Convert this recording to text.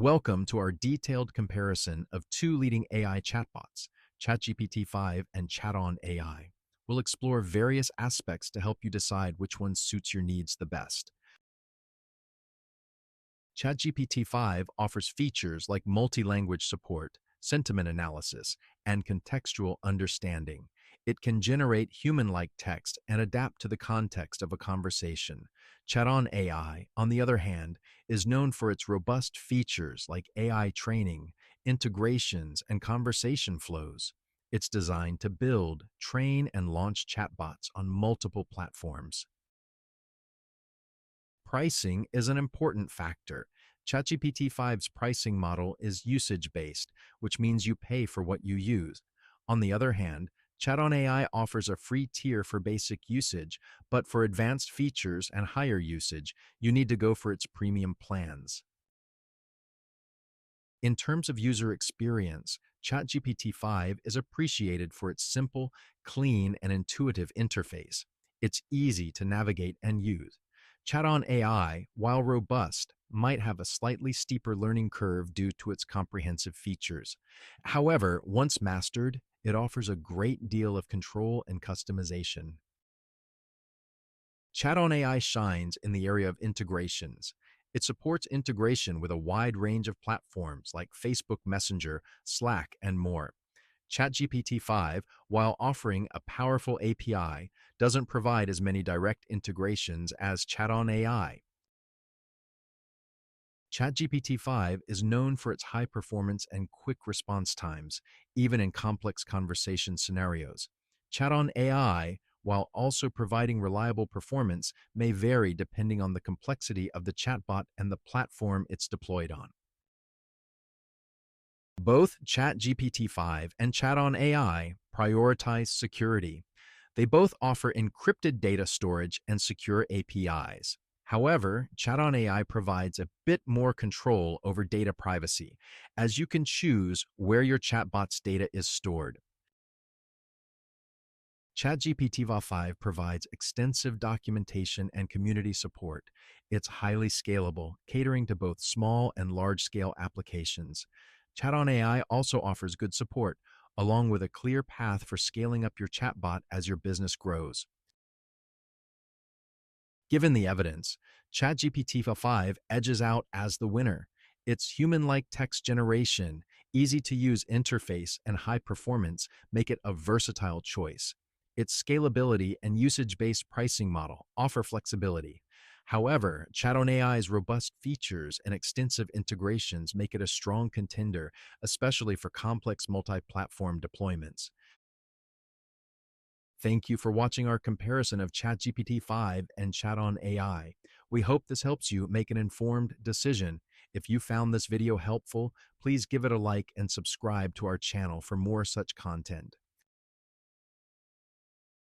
Welcome to our detailed comparison of two leading AI chatbots, ChatGPT 5 and ChatOn AI. We'll explore various aspects to help you decide which one suits your needs the best. ChatGPT 5 offers features like multi-language support, sentiment analysis, and contextual understanding. It can generate human-like text and adapt to the context of a conversation. ChatOn AI, on the other hand, is known for its robust features like AI training, integrations, and conversation flows. It's designed to build, train, and launch chatbots on multiple platforms. Pricing is an important factor. ChatGPT 5's pricing model is usage-based, which means you pay for what you use. On the other hand, ChatOn AI offers a free tier for basic usage, but for advanced features and higher usage, you need to go for its premium plans. In terms of user experience, ChatGPT 5 is appreciated for its simple, clean, and intuitive interface. It's easy to navigate and use. ChatOn AI, while robust, might have a slightly steeper learning curve due to its comprehensive features. However, once mastered, it offers a great deal of control and customization. ChatOn AI shines in the area of integrations. It supports integration with a wide range of platforms like Facebook Messenger, Slack, and more. ChatGPT 5, while offering a powerful API, doesn't provide as many direct integrations as ChatOn AI. ChatGPT 5 is known for its high performance and quick response times, even in complex conversation scenarios. ChatOn AI, while also providing reliable performance, may vary depending on the complexity of the chatbot and the platform it's deployed on. Both ChatGPT 5 and ChatOn AI prioritize security. They both offer encrypted data storage and secure APIs. However, ChatOn AI provides a bit more control over data privacy, as you can choose where your chatbot's data is stored. ChatGPT 5 provides extensive documentation and community support. It's highly scalable, catering to both small and large-scale applications. ChatOn AI also offers good support, along with a clear path for scaling up your chatbot as your business grows. Given the evidence, ChatGPT 5 edges out as the winner. Its human-like text generation, easy-to-use interface, and high performance make it a versatile choice. Its scalability and usage-based pricing model offer flexibility. However, ChatOn AI's robust features and extensive integrations make it a strong contender, especially for complex multi-platform deployments. Thank you for watching our comparison of ChatGPT 5 and ChatOn AI. We hope this helps you make an informed decision. If you found this video helpful, please give it a like and subscribe to our channel for more such content.